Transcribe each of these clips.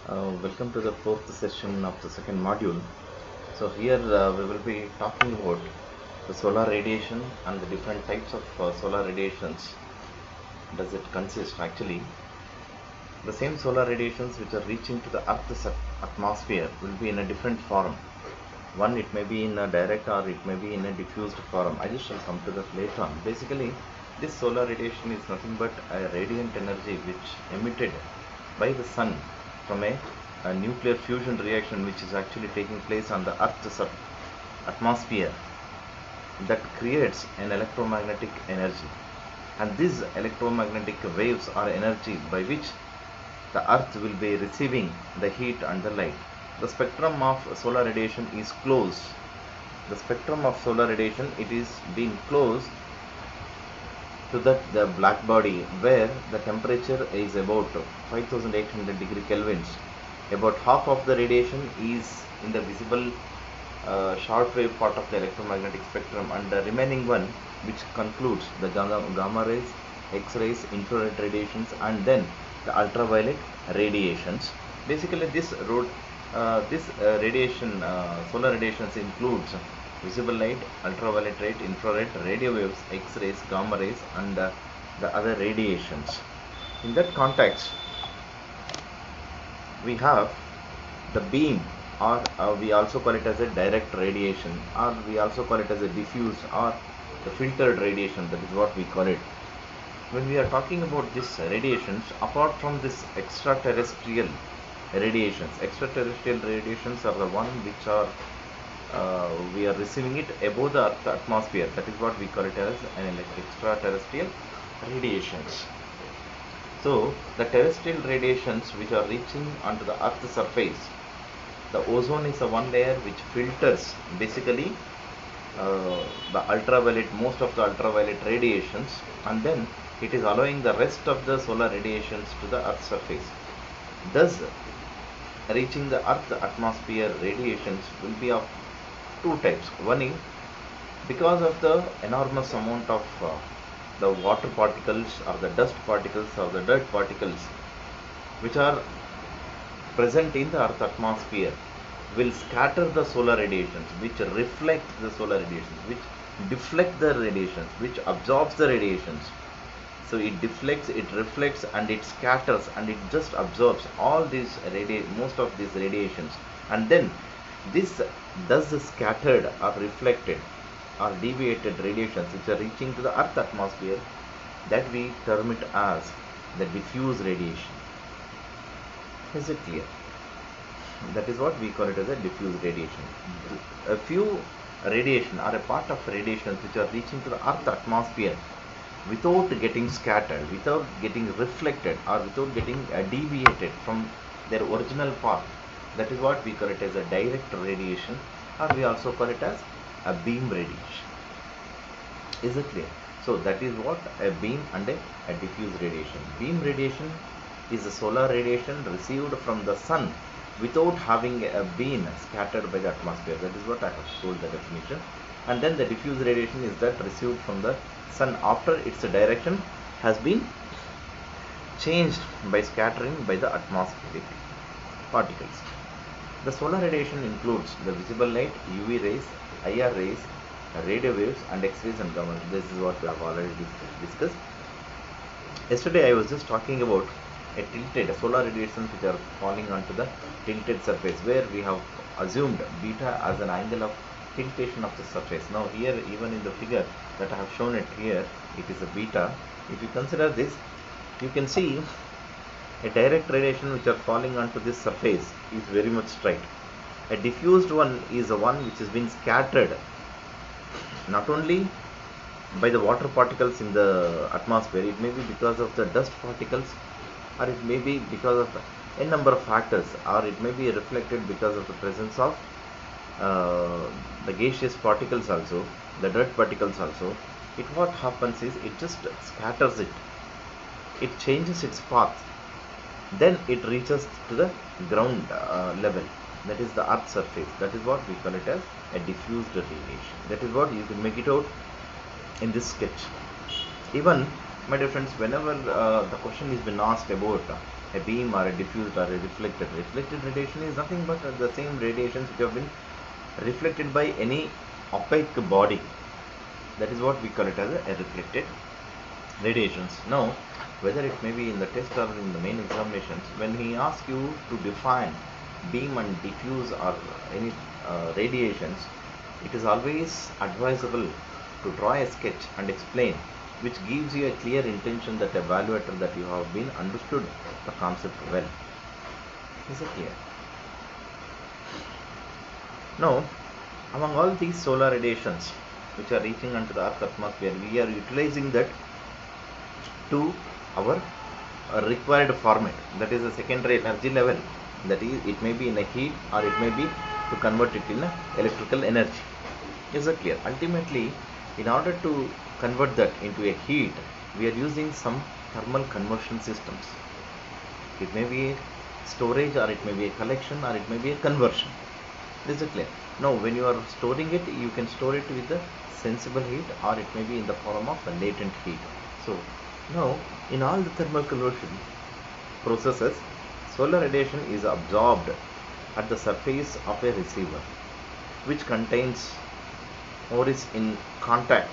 Welcome to the fourth session of the second module. So here we will be talking about the solar radiation and the different types of solar radiations. Does it consist? Actually, the same solar radiations which are reaching to the Earth's atmosphere will be in a different form. One, it may be in a direct or it may be in a diffused form. I just shall come to that later on. Basically, this solar radiation is nothing but a radiant energy which emitted by the sun from a nuclear fusion reaction which is actually taking place on the Earth's atmosphere that creates an electromagnetic energy. And these electromagnetic waves are energy by which the Earth will be receiving the heat and the light. The spectrum of solar radiation is closed. The spectrum of solar radiation, it is being closed to the black body where the temperature is about 5800 degree kelvins. About half of the radiation is in the visible short wave part of the electromagnetic spectrum, and the remaining one, which concludes the gamma rays, X-rays, infrared radiations, and then the ultraviolet radiations. Basically, this radiation, solar radiations includes visible light, ultraviolet light, infrared, radio waves, X-rays, gamma rays, and the other radiations. In that context, we have the beam, or we also call it as a direct radiation, or we also call it as a diffused or the filtered radiation. That is what we call it. When we are talking about these radiations, apart from this extraterrestrial radiations are the one which are we are receiving it above the Earth atmosphere. That is what we call it as an extraterrestrial radiations. So the terrestrial radiations which are reaching onto the Earth's surface, the ozone is the one layer which filters basically the ultraviolet, most of the ultraviolet radiations, and then it is allowing the rest of the solar radiations to the Earth's surface. Thus, reaching the Earth atmosphere radiations will be of two types. One is because of the enormous amount of the water particles or the dust particles or the dirt particles which are present in the Earth atmosphere will scatter the solar radiations, which reflect the solar radiations, which deflect the radiations, which absorbs the radiations. So it deflects, it reflects, and it scatters, and it just absorbs all these most of these radiations, and then this thus scattered or reflected or deviated radiations which are reaching to the Earth atmosphere, that we term it as the diffuse radiation. Is it clear? That is what we call it as a diffuse radiation. A few radiation or a part of radiations which are reaching to the Earth atmosphere without getting scattered, without getting reflected, or without getting deviated from their original path. That is what we call it as a direct radiation, or we also call it as a beam radiation. Is it clear? So that is what a beam and a diffuse radiation. Beam radiation is a solar radiation received from the sun without having been scattered by the atmosphere. That is what I have told the definition. And then the diffuse radiation is that received from the sun after its direction has been changed by scattering by the atmospheric particles. The solar radiation includes the visible light, UV rays, IR rays, radio waves, and X-rays and gamma. This is what we have already discussed. Yesterday I was just talking about a tilted solar radiations which are falling onto the tilted surface, where we have assumed beta as an angle of tiltation of the surface. Now here, even in the figure that I have shown it here, it is a beta. If you consider this, you can see a direct radiation which are falling onto this surface is very much straight. A diffused one is the one which has been scattered not only by the water particles in the atmosphere, it may be because of the dust particles, or it may be because of a number of factors, or it may be reflected because of the presence of the gaseous particles also, the dirt particles also. What happens is it just scatters it, it changes its path, then it reaches to the ground level, that is the Earth surface. That is what we call it as a diffused radiation. That is what you can make it out in this sketch. Even, my dear friends, whenever the question is been asked about a beam or a diffused or a reflected. Reflected radiation is nothing but the same radiations which have been reflected by any opaque body. That is what we call it as a reflected radiations. Now, whether it may be in the test or in the main examinations, when he asks you to define beam and diffuse or any radiations, it is always advisable to draw a sketch and explain, which gives you a clear intention that evaluator that you have been understood the concept well. Is it clear? Now, among all these solar radiations which are reaching into the Earth's atmosphere, we are utilizing that to our required format, that is a secondary energy level, that is it may be in a heat or it may be to convert it in a electrical energy. Is it clear? Ultimately, in order to convert that into a heat, we are using some thermal conversion systems. It may be a storage or it may be a collection or it may be a conversion. Is it clear? Now, when you are storing it, you can store it with the sensible heat or it may be in the form of a latent heat. So, now in all the thermal conversion processes, solar radiation is absorbed at the surface of a receiver, which contains or is in contact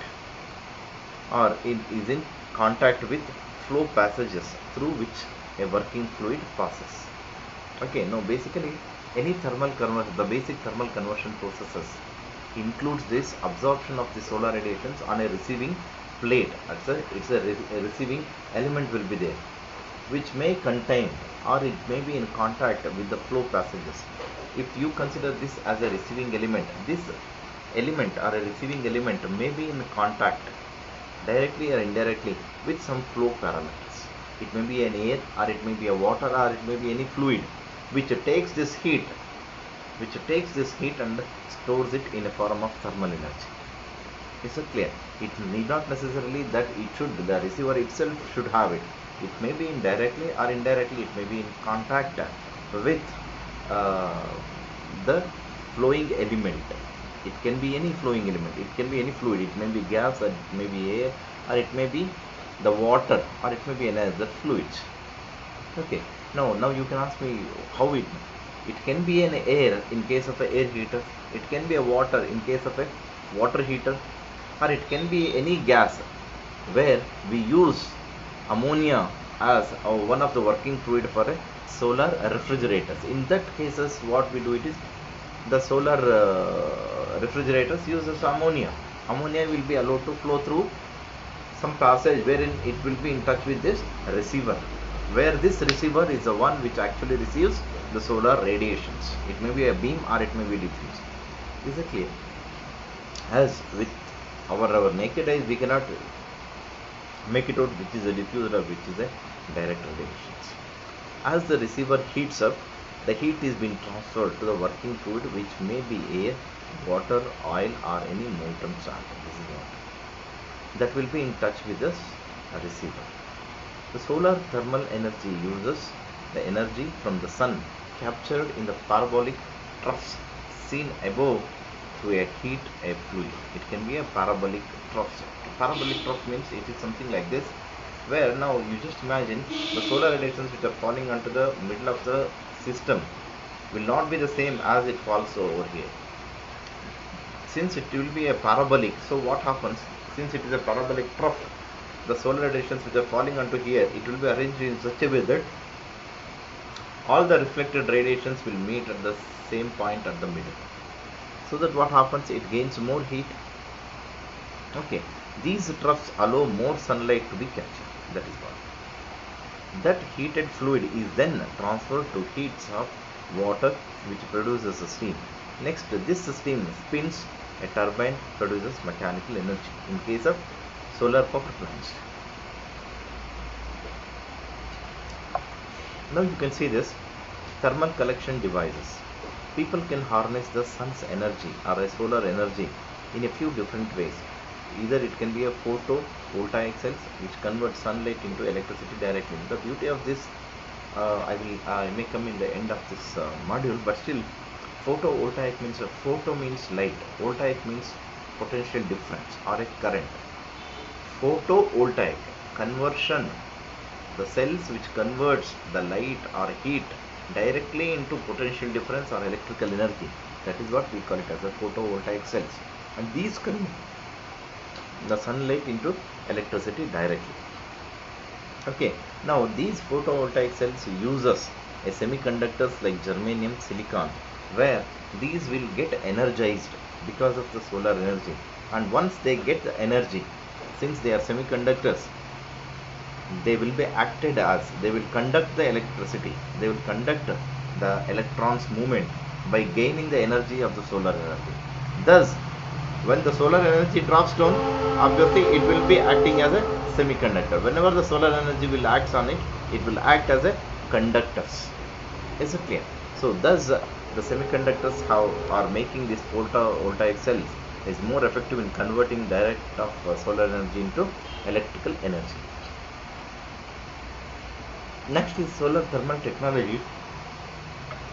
or it is in contact with flow passages through which a working fluid passes. Okay, now basically any thermal conversion, the basic thermal conversion processes includes this absorption of the solar radiations on a receiving plate. It's a receiving element will be there, which may contain or it may be in contact with the flow passages. If you consider this as a receiving element, this element or a receiving element may be in contact directly or indirectly with some flow parameters. It may be an air or it may be a water or it may be any fluid which takes this heat and stores it in a form of thermal energy. Is it clear? It need not necessarily that the receiver itself should have it. It may be indirectly or indirectly, it may be in contact with the flowing element. It can be any flowing element, it can be any fluid, it may be gas or it may be air or it may be the water or it may be another fluids. Okay, now you can ask me how it can be an air in case of an air heater, it can be a water in case of a water heater, or it can be any gas where we use ammonia as one of the working fluid for a solar refrigerators. In that cases, what we do it is the solar refrigerators uses ammonia. Ammonia will be allowed to flow through some passage wherein it will be in touch with this receiver, where this receiver is the one which actually receives the solar radiations. It may be a beam or it may be diffuse. Is it clear? As with our naked eyes, we cannot make it out which is a diffuse or which is a direct radiations. As the receiver heats up, the heat is being transferred to the working fluid, which may be air, water, oil, or any molten salt. This is what that will be in touch with this receiver. The solar thermal energy uses the energy from the sun captured in the parabolic troughs seen above to heat a fluid. It can be a parabolic trough. Parabolic trough means it is something like this, where now you just imagine the solar radiations which are falling onto the middle of the system will not be the same as it falls over here. Since it will be a parabolic, so what happens, since it is a parabolic trough, the solar radiations which are falling onto here, it will be arranged in such a way that all the reflected radiations will meet at the same point at the middle, so that what happens, it gains more heat. Okay, these troughs allow more sunlight to be captured. That is what. That heated fluid is then transferred to heats of water, which produces a steam. Next, this steam spins a turbine, produces mechanical energy in case of solar power plants. Now you can see this thermal collection devices. People can harness the sun's energy or a solar energy in a few different ways. Either it can be a photovoltaic cells which convert sunlight into electricity directly. The beauty of this, I may come in the end of this module, but still, photovoltaic means photo means light, voltaic means potential difference or a current. Photovoltaic conversion the cells which converts the light or heat directly into potential difference or electrical energy. That is what we call it as a photovoltaic cells. And these convert the sunlight into electricity directly. Okay, now these photovoltaic cells uses a semiconductors like germanium, silicon, where these will get energized because of the solar energy. And once they get the energy, since they are semiconductors, they will be acted as, they will conduct the electricity, they will conduct the electrons movement by gaining the energy of the solar energy. Thus, when the solar energy drops down, obviously it will be acting as a semiconductor. Whenever the solar energy will act on it, it will act as a conductors. Is it clear? So thus the semiconductors how are making this photovoltaic cells is more effective in converting direct of solar energy into electrical energy. Next is solar thermal technology,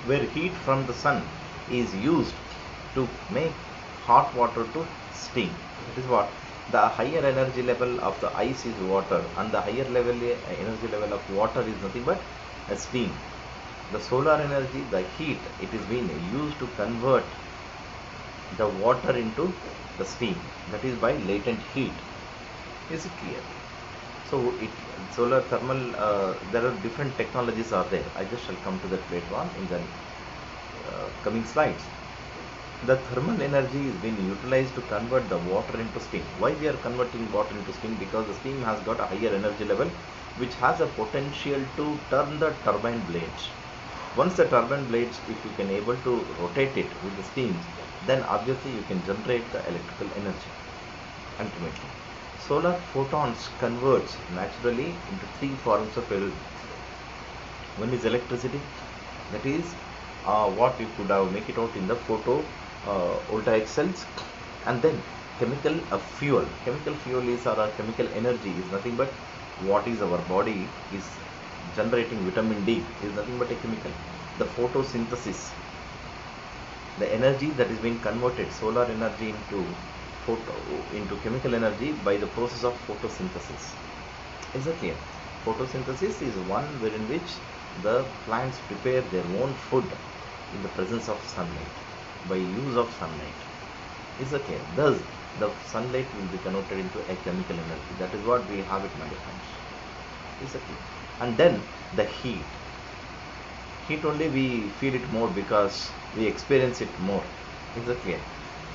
where heat from the sun is used to make hot water to steam. That is what the higher energy level of the ice is water, and the higher level energy level of water is nothing but a steam. The solar energy, the heat, it is being used to convert the water into the steam. That is by latent heat. Is it clear? So solar thermal, there are different technologies are there. I just shall come to that later on in the coming slides. The thermal energy is being utilized to convert the water into steam. Why we are converting water into steam? Because the steam has got a higher energy level, which has a potential to turn the turbine blades. Once the turbine blades, if you can able to rotate it with the steam, then obviously you can generate the electrical energy ultimately. Solar photons converts naturally into three forms of energy. One is electricity, that is what you could have make it out in the photovoltaic cells, and then chemical fuel. Chemical fuel is, or chemical energy is nothing but what is our body is generating. Vitamin D is nothing but a chemical. The photosynthesis, the energy that is being converted, solar energy into chemical energy by the process of photosynthesis. Is that clear? Photosynthesis is one wherein which the plants prepare their own food in the presence of sunlight, by use of sunlight. Is that clear? Thus, the sunlight will be converted into a chemical energy. That is what we have it, my dear friends. Is that clear? And then the heat. Heat only we feel it more because we experience it more. Is that clear?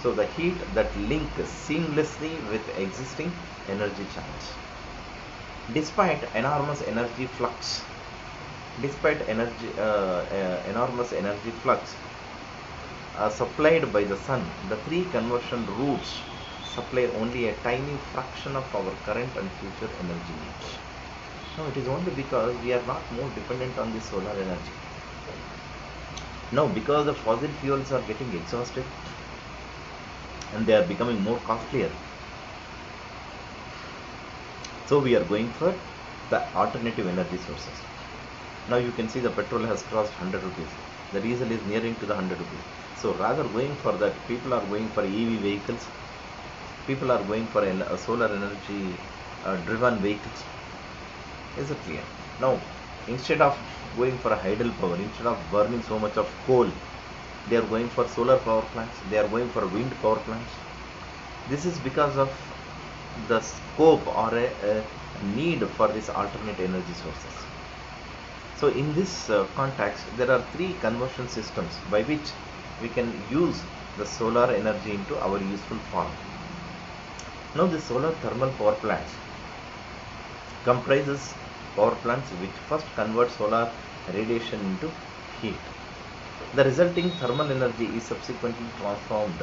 So the heat that links seamlessly with existing energy channels. Despite enormous energy flux, enormous energy flux supplied by the sun, the three conversion routes supply only a tiny fraction of our current and future energy needs. No, it is only because we are not more dependent on the solar energy. Now, because the fossil fuels are getting exhausted and they are becoming more costlier, so we are going for the alternative energy sources. Now you can see the petrol has crossed 100 rupees. The diesel is nearing to the 100 rupees. So rather going for that, people are going for EV vehicles. People are going for a solar energy driven vehicles. Is it clear? Now, instead of going for a hydel power, instead of burning so much of coal, they are going for solar power plants. They are going for wind power plants. This is because of the scope or a need for these alternate energy sources. So in this context, there are three conversion systems by which we can use the solar energy into our useful form. Now the solar thermal power plants comprises power plants which first convert solar radiation into heat. The resulting thermal energy is subsequently transformed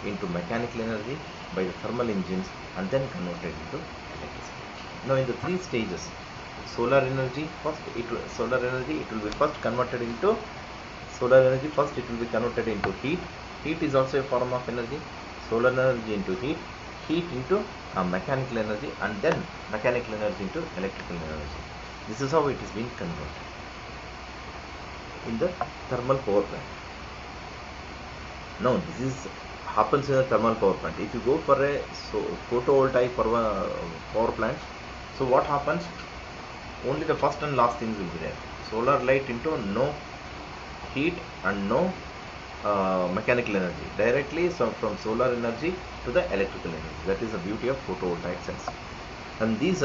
into mechanical energy by the thermal engines and then converted into electricity. Now in the three stages, solar energy it will be first converted into solar energy. First it will be converted into heat. Heat is also a form of energy. Solar energy into heat, heat into mechanical energy, and then mechanical energy into electrical energy. This is how it is being converted in the thermal power plant. Now this is happens in the thermal power plant. If you go for a photovoltaic power plant, so what happens? only the first and last things will be there. Solar light into no heat and no mechanical energy, directly so from solar energy to the electrical energy. That is the beauty of photovoltaic cells. And these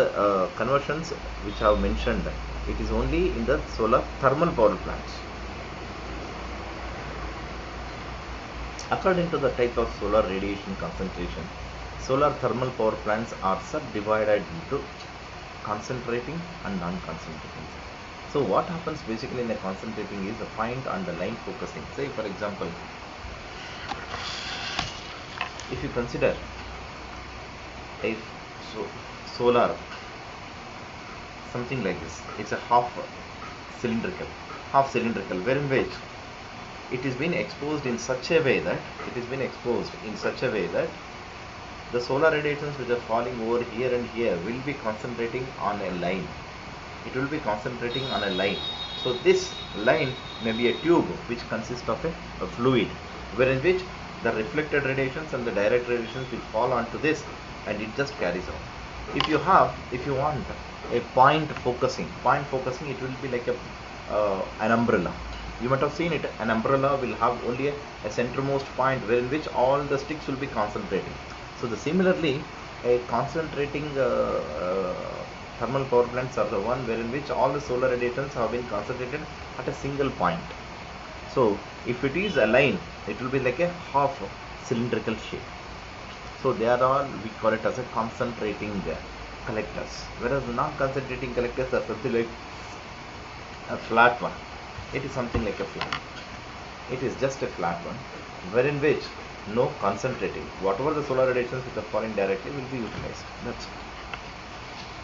conversions which I have mentioned, it is only in the solar thermal power plants. According to the type of solar radiation concentration, solar thermal power plants are subdivided into concentrating and non-concentrating. So what happens basically in a concentrating is the point and the line focusing. Say for example, if you consider a solar something like this, it's a half cylindrical, wherein which it is been exposed in such a way that the solar radiations which are falling over here and here will be concentrating on a line. It will be concentrating on a line. So this line may be a tube which consists of a fluid, wherein which the reflected radiations and the direct radiations which fall onto this, and it just carries on. If you want a point focusing, it will be like an umbrella. You might have seen it. An umbrella will have only a centermost point wherein which all the sticks will be concentrating. So similarly, a concentrating thermal power plants are the one wherein which all the solar radiations have been concentrated at a single point. So if it is a line, it will be like a half cylindrical shape. So they are all, we call it as a concentrating collectors, whereas the non-concentrating collectors are something like a flat one. It is something like a flat. It is just a flat one, wherein which no concentrating. Whatever the solar radiations which are falling directly will be utilized. That's it.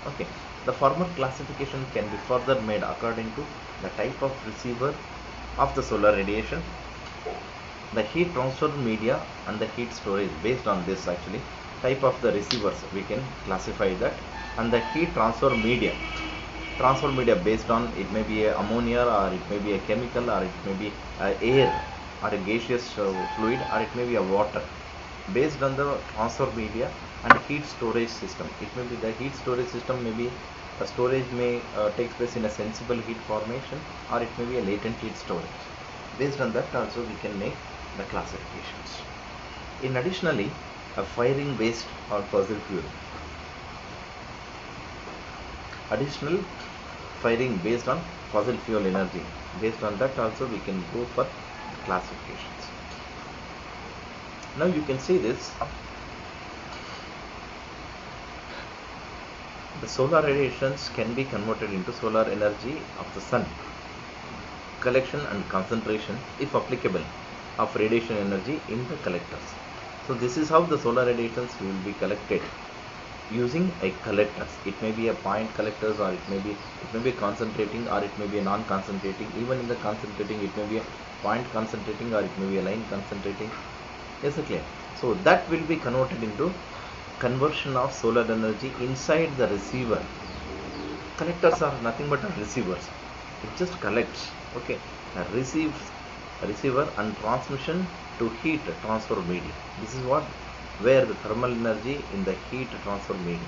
Okay. The former classification can be further made according to the type of receiver of the solar radiation, the heat transfer media, and the heat storage. Based on this, actually, type of the receivers we can classify that, and the heat transfer media based on, it may be a ammonia, or it may be a chemical, or it may be air, or a gaseous fluid, or it may be a water. Based on the transfer media and heat storage system, it may be the heat storage system, maybe a storage may take place in a sensible heat formation, or it may be a latent heat storage. Based on that also we can make the classifications. In additionally, a firing based on fossil fuel. Additional firing based on fossil fuel energy. Based on that also we can go for classifications. Now you can see this. The solar radiations can be converted into solar energy of the sun. Collection and concentration, if applicable, of radiation energy in the collectors. So this is how the solar radiations will be collected using a collectors. It may be a point collectors, or it may be concentrating, or it may be a non-concentrating. Even in the concentrating, it may be a point concentrating, or it may be a line concentrating. Yes, clear. So that will be converted into conversion of solar energy inside the receiver. Collectors are nothing but receivers. It just collects. Okay, receiver and transmission to heat transfer medium. This is where the thermal energy in the heat transfer medium.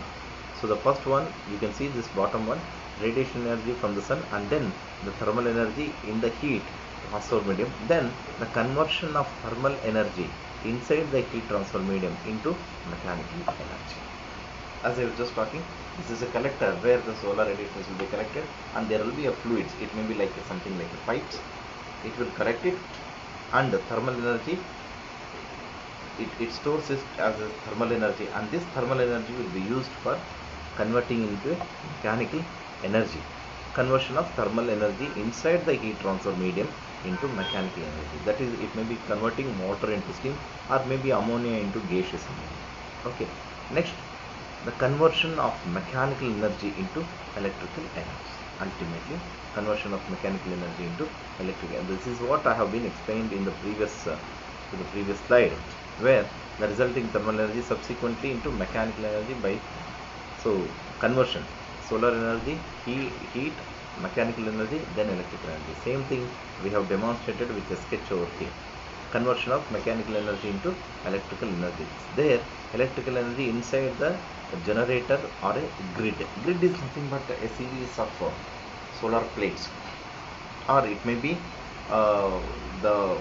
So the first one, you can see this bottom one, radiation energy from the sun, and then the thermal energy in the heat transfer medium, then the conversion of thermal energy inside the heat transfer medium into mechanical energy. As I was just talking, this is a collector where the solar radiations will be collected, and there will be a fluids. It may be like something like a pipes. It will collect it, and the thermal energy, it stores it as a thermal energy, and this thermal energy will be used for converting into mechanical energy. Conversion of thermal energy inside the heat transfer medium into mechanical energy. That is, it may be converting water into steam, or maybe ammonia into gaseous ammonia. Okay. Next, the conversion of mechanical energy into electrical energy. Ultimately, conversion of mechanical energy into electrical energy. This is what I have been explained in the previous slide, where the resulting thermal energy subsequently into mechanical energy by conversion, solar energy, heat, mechanical energy, then electrical energy. Same thing we have demonstrated with a sketch over here. Conversion of mechanical energy into electrical energy. There, electrical energy inside the a generator or a grid. Grid is nothing but a series of solar plates, or it may be uh, the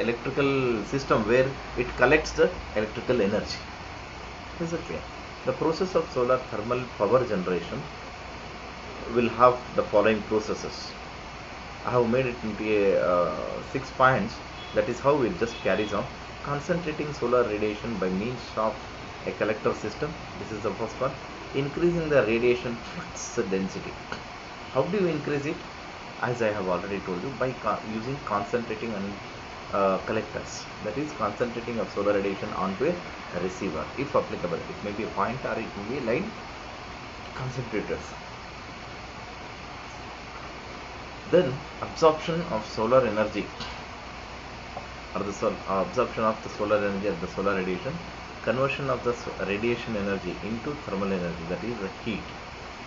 electrical system where it collects the electrical energy. Is it clear? The process of solar thermal power generation will have the following processes. I have made it into a 6 points. That is how it just carries on. Concentrating solar radiation by means of a collector system. This is the first one. Increasing the radiation flux density. How do you increase it? As I have already told you, by using concentrating and collectors. That is concentrating of solar radiation onto a receiver, if applicable. It may be a point or it may be a line concentrators. Then absorption of solar energy, or the absorption of the solar energy or the solar radiation, conversion of the radiation energy into thermal energy, that is the heat.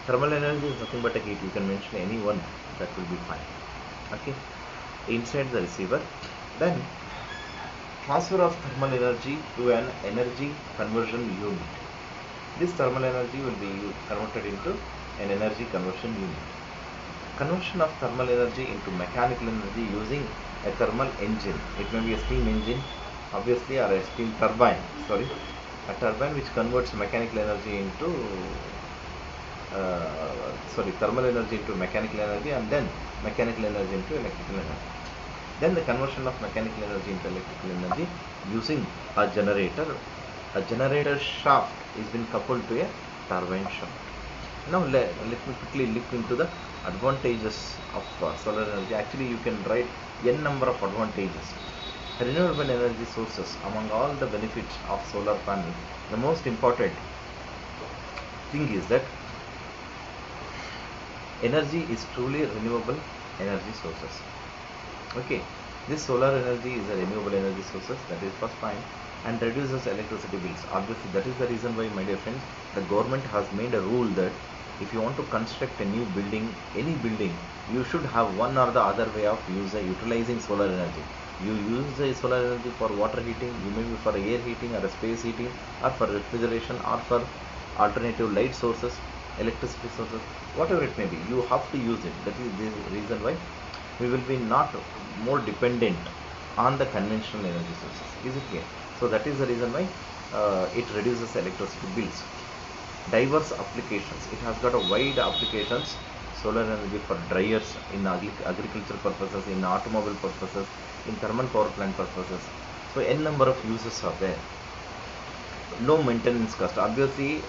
Thermal energy is nothing but a heat. You can mention any one, that will be fine. Okay, inside the receiver. Then transfer of thermal energy to an energy conversion unit. This thermal energy will be converted into an energy conversion unit. Conversion of thermal energy into mechanical energy using a thermal engine. It may be a steam engine, obviously, or a steam turbine. Sorry, a turbine which converts mechanical energy into thermal energy into mechanical energy, and then mechanical energy into electrical energy. Then the conversion of mechanical energy into electrical energy using a generator. A generator shaft is been coupled to a turbine shaft. Now let me quickly look into the advantages of solar energy. Actually, you can write n number of advantages. Renewable energy sources. Among all the benefits of solar panel, the most important thing is that energy is truly renewable energy sources. Okay, this solar energy is a renewable energy sources, that is first point, and reduces electricity bills. Obviously, that is the reason why, my dear friends, the government has made a rule that if you want to construct a new building, any building, you should have one or the other way of utilizing solar energy. You use the solar energy for water heating, you may be for air heating or space heating, or for refrigeration, or for alternative light sources, electricity sources, whatever it may be, you have to use it. That is the reason why we will be not more dependent on the conventional energy sources. Is it clear? So that is the reason why it reduces electricity bills. Diverse applications. It has got a wide applications. Solar energy for dryers, in agricultural purposes, in automobile purposes, in thermal power plant purposes. So n number of uses are there. No maintenance cost. Obviously,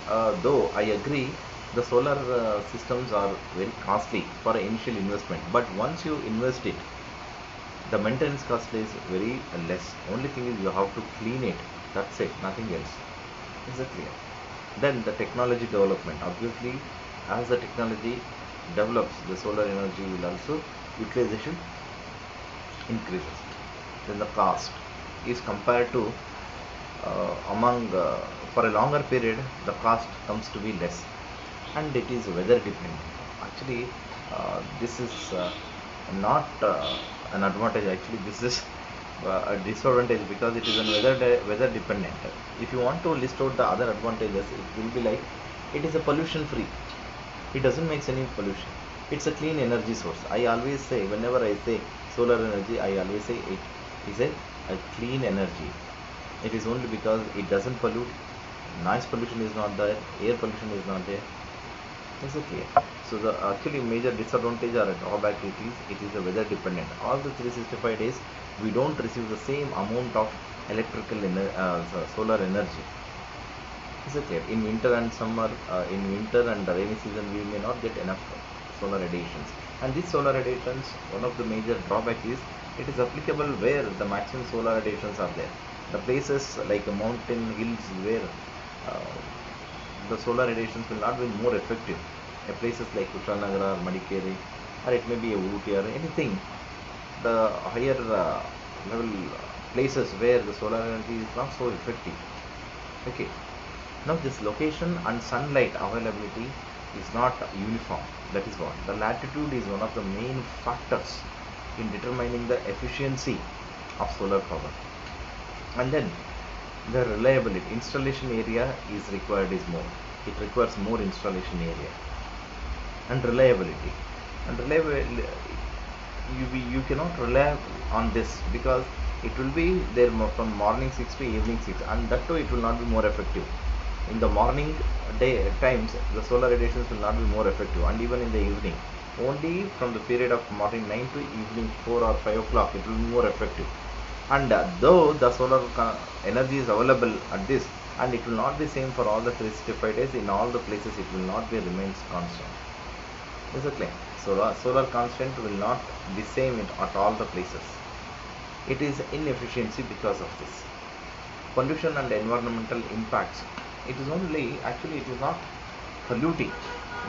though I agree, the solar systems are very costly for initial investment, but once you invest it, the maintenance cost is very less. Only thing is you have to clean it. That's it, nothing else. Is it clear? Then the technology development. Obviously, as the technology develops, the solar energy will also utilization increases. Then the cost is compared to for a longer period, the cost comes to be less, and it is weather dependent. Actually, this is not an advantage. Actually, this is a disadvantage, because it is an weather dependent. If you want to list out the other advantages, it will be like, it is a pollution free. It doesn't make any pollution. It's a clean energy source. I always say, whenever I say solar energy, I always say it is a clean energy. It is only because it doesn't pollute. Noise pollution is not there, air pollution is not there. Is it clear? So the actually major disadvantage or drawback it is a weather dependent. All the 365 days we don't receive the same amount of solar energy. Is it clear? In winter and summer, in winter and the rainy season, we may not get enough solar radiations. And these solar radiations, one of the major drawback is it is applicable where the maximum solar radiations are there. The places like mountain hills where the solar radiations will not be more effective. Places like Kushanagara or Madikeri, or it may be a Ooty or anything, the higher level places where the solar energy is not so effective. Okay. Now this location and sunlight availability is not uniform. That is what. The latitude is one of the main factors in determining the efficiency of solar power. And then The reliability, installation area is required is more. It requires more installation area. And reliability. And reliability, you cannot rely on this because it will be there from morning 6 to evening 6, and that too it will not be more effective. In the morning day times, the solar radiations will not be more effective, and even in the evening, only from the period of morning 9 to evening 4 or 5 o'clock it will be more effective. And though the solar energy is available at this, and it will not be same for all the 365 days, in all the places it will not be remains constant. Is it clear? Solar constant will not be same at all the places. It is inefficiency because of this. Pollution and environmental impacts. It is only, actually it is not polluting.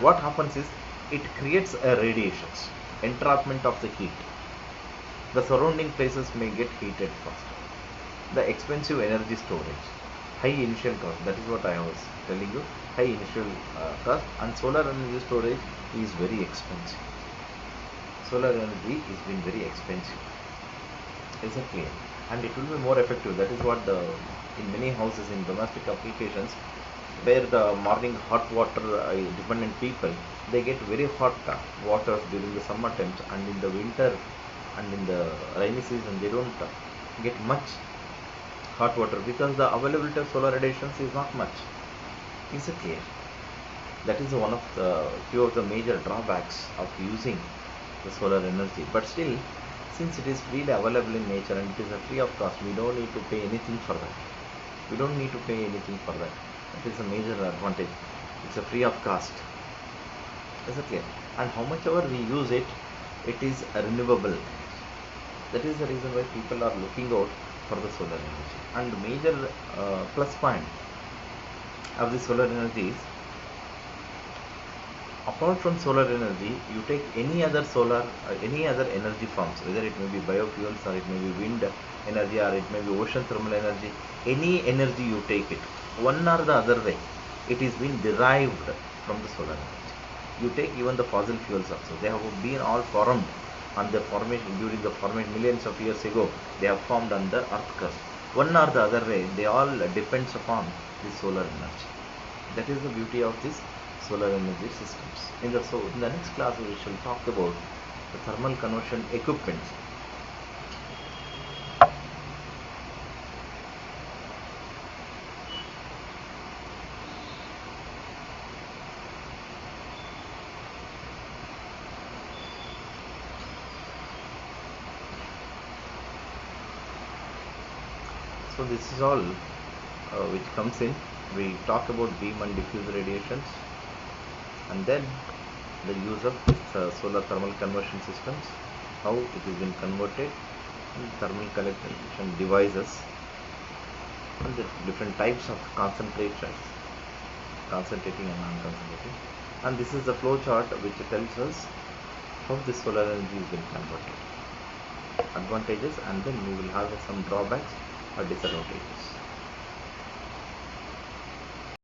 What happens is, it creates a radiations, entrapment of the heat. The surrounding places may get heated faster. The expensive energy storage, high initial cost, that is what I was telling you, high initial cost, and solar energy storage is very expensive. Solar energy is been very expensive. Is it clear? And it will be more effective. That is what in many houses in domestic applications, where the morning hot water dependent people, they get very hot waters during the summer times, and in the winter and in the rainy season they don't get much hot water because the availability of solar radiations is not much. Is it clear? That is one of the few of the major drawbacks of using the solar energy. But still, since it is freely available in nature and it is a free of cost, we don't need to pay anything for that. We don't need to pay anything for that. That is a major advantage. It's a free of cost. Is it clear? And how much ever we use it, it is renewable. That is the reason why people are looking out for the solar energy. And major plus point of the solar energy is, apart from solar energy, you take any other any other energy forms, whether it may be biofuels, or it may be wind energy, or it may be ocean thermal energy. Any energy you take it, one or the other way, it is being derived from the solar energy. You take even the fossil fuels also, they have been all formed on the formation, during the formation millions of years ago, they have formed on the earth crust. One or the other way, they all depends upon the solar energy. That is the beauty of this solar energy systems. In the next class we shall talk about the thermal conversion equipment. So this is all which comes in. We talk about beam and diffuse radiations, and then the use of this solar thermal conversion systems, how it has been converted, and thermal conversion devices, and the different types of concentrations, concentrating and non-concentrating. And this is the flow chart which tells us how the solar energy has been converted, advantages, and then we will have some drawbacks or disadvantages.